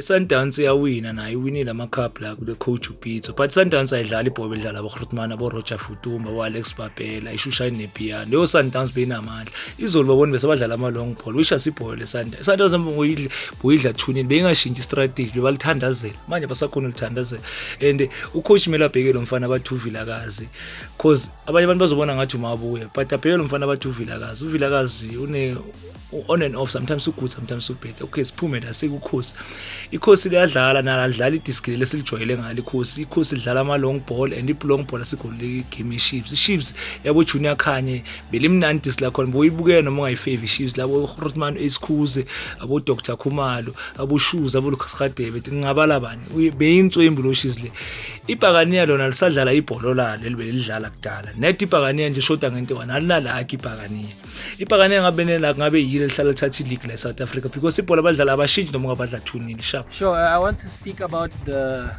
Sundowns iyawina nayo iwinile ama-cup la kule coach upizza, but Sundowns ayidlala ibhola edlala abo-Grootman, abo-Roger Futuma, abo-Alex Babela, ishushaini nepiano. Leyo Sundowns beyinamandla. Izolo babona bese badlala ama-long ball, wishasa ibhola le-Sundowns. Sundowns boyidla 2-0, beyingashintshi istrategy, bebalithandazela. Manje basakhona ulithandazela. And ucoach kumele abheke lo mfana abathi uVilakazi, cause abanye abantu bazobona ngathi umabuya, but abheke lo mfana abathi uVilakazi. uVilakazi on and off, sometimes good, sometimes bad. Okay, siphume la sekukhosi. Ikhosi liyadlala naladlala idiskile lesilijwayele ngalo ikhosi lidlala ama long ball, and long ball asigolile game Chiefs. Chiefs yabo Junior Khanye belimnandi disk la khona boyibukela noma ungayifavor Chiefs labo Grootman Esikhuze, abo Dr Khumalo, abo Shoes, abo Lucas Radebe, ngabala bani beyintswembu lo Chiefs le. Ibhakaniya lona lisadlala ibhola lalo elibelidlala kudala. Net ibhakaniya nje shoda ngento wanalala ibhakaniya ngabe yile lihlala lithatha league la South Africa, because ibhola badlala abashintshi noma ngabadla 2-0 sharp. Sure, I want to speak about the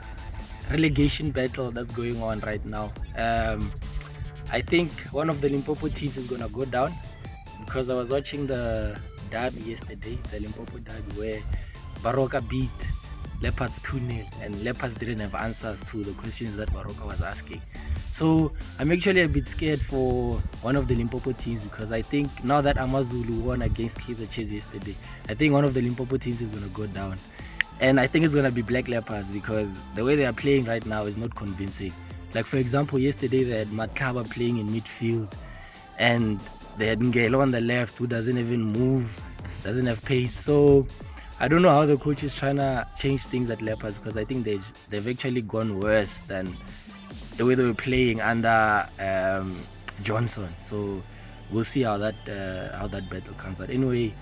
relegation battle that's going on right now. I think one of the Limpopo teams is going to go down, because I was watching the derby yesterday, the Limpopo derby, where Baroka beat Leopards 2-0, and Leopards didn't have answers to the questions that Baroka was asking. So I'm actually a bit scared for one of the Limpopo teams, because I think now that Amazulu won against Kaizer Chiefs yesterday, I think one of the Limpopo teams is going to go down. And I think it's going to be Black Leopards, because the way they are playing right now is not convincing. Like, for example, yesterday they had Matlaba playing in midfield, and they had Ngelo on the left, who doesn't even move, doesn't have pace. So I don't know how the coach is trying to change things at Leopards, because I think they've actually gone worse than the way they were playing under Johnson. So we'll see how that battle comes out. Anyway,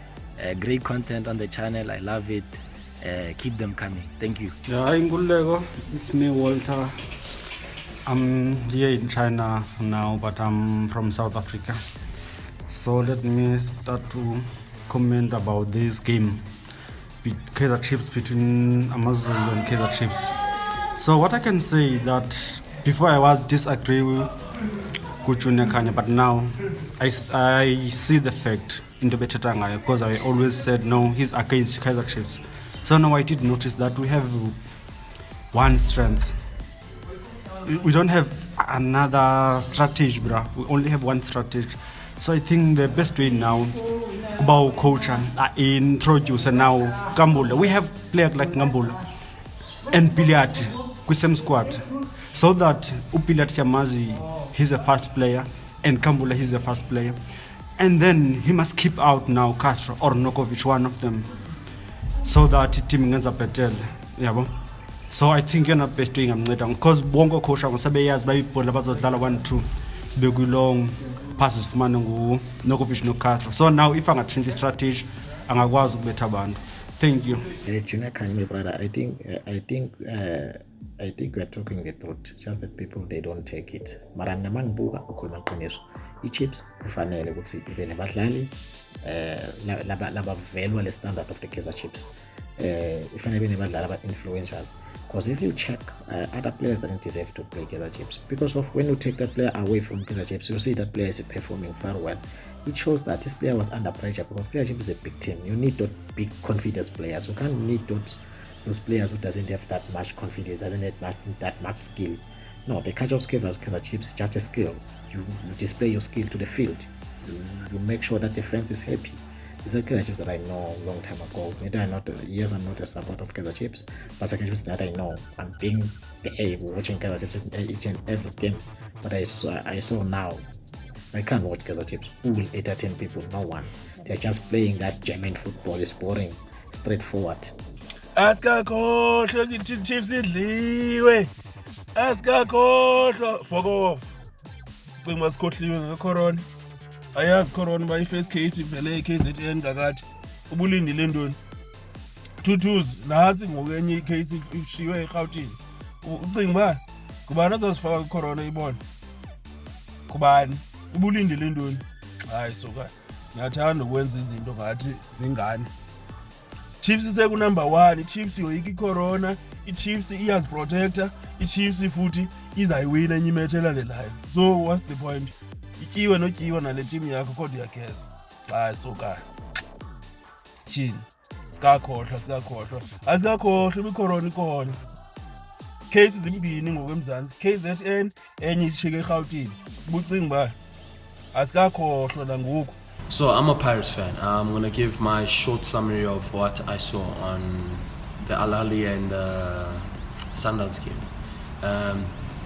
great content on the channel. I love it. Keep them coming. Thank you. Yeah, I'm Ngulego. It's me, Walter. I'm here in China now, but I'm from South Africa. So let me start to comment about this game, Kaizer Chiefs, between Amazulu and Kaizer Chiefs. So what I can say that before I was disagree with Junior Khanye, but now I see the fact in the Betetanga, because I always said no, he's against Kaizer Chiefs. So now I did notice that we have one strength. We don't have another strategy, bro. We only have one strategy. So I think the best way now about coach introduce now Gambula. We have players like Gambula and Piliati with same squad, so that Piliati Yamazi, he's the first player, and Gambula, he's the first player, and then he must keep out now Castro or Nokovic, one of them, so that team ends up better. Yeah, so I think you're not best doing because bongo coach angosabe yazi bayibhola bazodlala 1-2 sibe kulong passes fumana Nokovic no Castro. So now if I change the strategy angakwazi ukubetha abantu. Thank you. Junior Khanye, my brother, I think we are talking the truth, just that people they don't take it. Mara mina mangibuka ukhuluma iqiniso. I-Chiefs kufanele ukuthi ibe nabadlali laba-value le standard of the Kaizer Chiefs. Ifanele ibe nabadlali aba-influential. Because if you check other players that don't deserve to play Kaizer Chiefs, because of when you take that player away from Kaizer Chiefs, you see that player is performing very well. It shows that this player was under pressure, because Kaizer Chiefs is a big team. You need those big confidence players. You can't need those players who doesn't have that much confidence, doesn't have that much skill. No, the culture of skill as Kaizer Chiefs is just a skill. You display your skill to the field. You make sure that the fans is happy. These are Kaizer Chiefs that I know a long time ago. Maybe I'm not a supporter of Kaizer Chiefs, but Kaizer Chiefs that I know. I'm being there watching Kaizer Chiefs each and every game. But I saw now, I can't watch Kaizer Chiefs. Who will entertain people? No one. They're just playing that German football. It's boring, straightforward. Asikakhohlwa ukuthi Chiefs idliwe. Asikakhohlwa fuck off. Cinga masikhohliwe ngecorona. Ayazi corona ba i-first case ivele KZN ngakathi. Ubulindile ndoni. 2-2 nathi ngokenye icase ishiwe eGauteng. Ucinga ba kubani azosifaka corona ibona? Kubani? Ubulindile ndoni. Hayi soka. Ngiyathanda ukwenza izinto ngathi zingane. Chiefs is number 1. Chiefs yoyiki corona. I-Chiefs iyazi protector. I-Chiefs futhi izayiwina enye imatch elandelayo. So what's the point? Ikiwe nokiwe nale team yakho kodwa yakheza. Hayi soka. Chini. sikakhohlwa icorona ikhona. Cases zimbini ngokwemzansi, KZN enye ishike eGauteng. Bucinga ba asikakhohlwa la ngoku. So I'm a Pirates fan. I'm going to give my short summary of what I saw on the Al Ahly and the Sundowns game.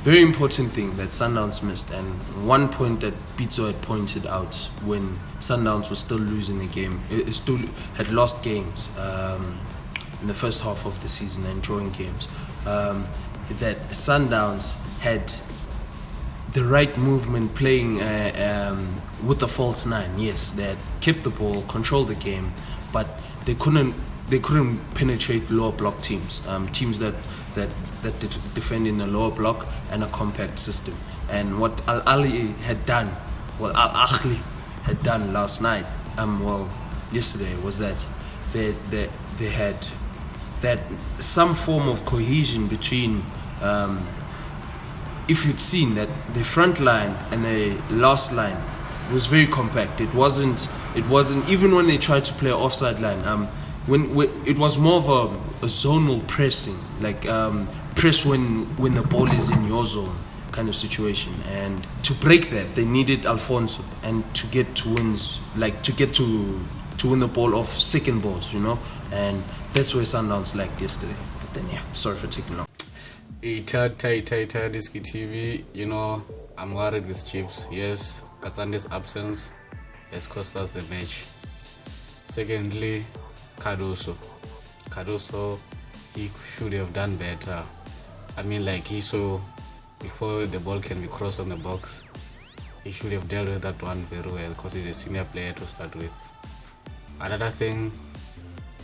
Very important thing that Sundowns missed, and one point that Pizzo had pointed out when Sundowns was still losing the game, it still had lost games in the first half of the season and drawing games, that Sundowns had the right movement playing with the false nine. Yes, they had kept the ball, controlled the game, but they couldn't penetrate lower block teams, teams that defend in a lower block and a compact system. And what Al Ahly had done, Al Ahly had done last night, yesterday, was that they had that some form of cohesion between. If you'd seen that the front line and the last line was very compact. It wasn't even when they tried to play an offside line. When it was more of a zonal pressing, like press when the ball is in your zone kind of situation. And to break that, they needed Alfonso, and to get to wins, like to get to win the ball off second balls, and that's where Sundowns lacked yesterday. But then sorry for taking long. iDiskiTV, I'm worried with Chiefs. Yes, Katsande's absence has cost us the match. Secondly, Cardoso, he should have done better. He saw before the ball can be crossed on the box, he should have dealt with that one very well, because he's a senior player to start with. Another thing,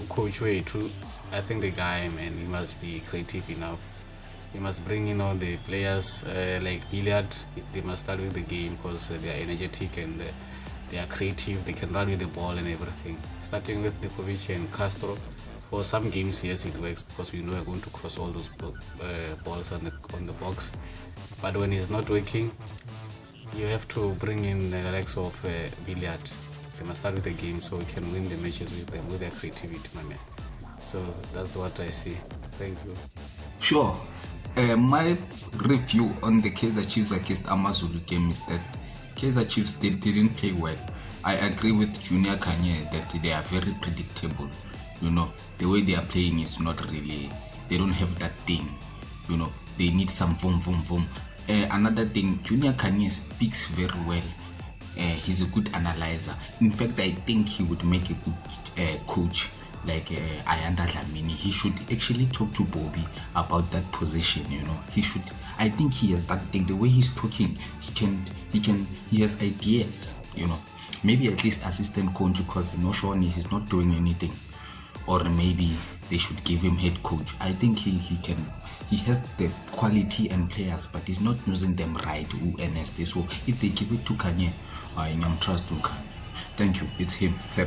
Coach Way too, I think the guy, man, he must be creative enough. He must bring in all the players like billiard. They must start with the game, because they are energetic and they are creative. They can run with the ball and everything. Starting with Nikovic and Castro. For some games, yes, it works, because we know we're going to cross all those balls on the box. But when it's not working, you have to bring in the likes of billiard. They must start with the game so we can win the matches with them, with their creativity, my man. So that's what I see. Thank you. Sure. My review on the Kaizer Chiefs against Amazulu game is that Kaizer Chiefs, they didn't play well. I agree with Junior Kanye that they are very predictable. The way they are playing is not really, they don't have that thing. They need some boom, boom, boom. Another thing, Junior Kanye speaks very well. He's a good analyzer. In fact, I think he would make a good coach. Like Ayanda Dlamini, he should actually talk to Bobby about that position. He should. I think he has that thing. The way he's talking, he has ideas. Maybe at least assistant coach, because Sean he's not doing anything, or maybe they should give him head coach. I think he has the quality and players, but he's not using them right. So if they give it to Kanye, I am trust to Kanye. Thank you. It's him. It's